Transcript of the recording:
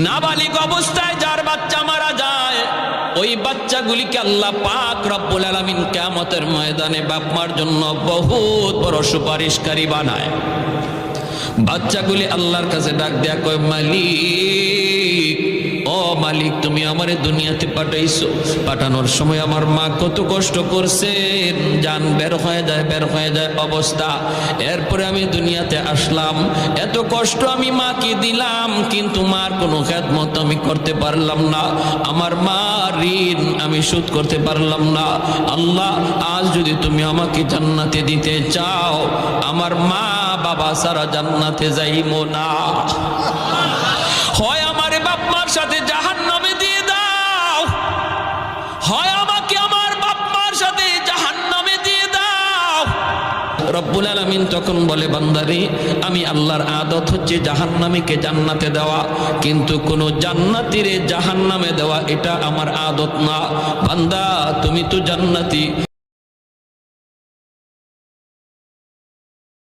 নাবালিগ অবস্থায় যার বাচ্চা মারা যায়, ওই বাচ্চাগুলিকে আল্লাহ পাক রব্বুল আলামিন কিয়ামতের ময়দানে বাপ মার জন্য বহুত বড় সুপারিশকারী বানায়। বাচ্চাগুলি আল্লাহর কাছে ডাক দেয়া কয়, মালিক, ও মালিক, তুমি আমারে দুনিয়াতে পাঠাইছো, পাঠানোর সময় আমার মা কত কষ্ট করছেন, জান বের হয়ে যায় অবস্থা। এরপরে আমি দুনিয়াতে আসলাম, এত কষ্ট আমি মাকে দিলাম, কিন্তু মার কোনো খেদমত আমি করতে পারলাম না, আমার মা ঋণ আমি শোধ করতে পারলাম না। আল্লাহ, আজ যদি তুমি আমাকে জান্নাতে দিতে চাও, আমার মা বাবা সারা জান্নাতে যাইবো না, হয় আমারে বাপ মার সাথে জাহান্নামে দিয়ে দাও, হয় আমাকে আমার বাপ মার সাথে জাহান্নামে দিয়ে দাও। রব্বুল আলামিন তখন বলে, বান্দারে, আমি আল্লাহর আদত হচ্ছে জাহান্নামীকে জান্নাতে দেওয়া, কিন্তু কোন জান্নাতীরে জাহান্নামে দেওয়া এটা আমার আদত না। বান্দা, তুমি তো জান্নাতি,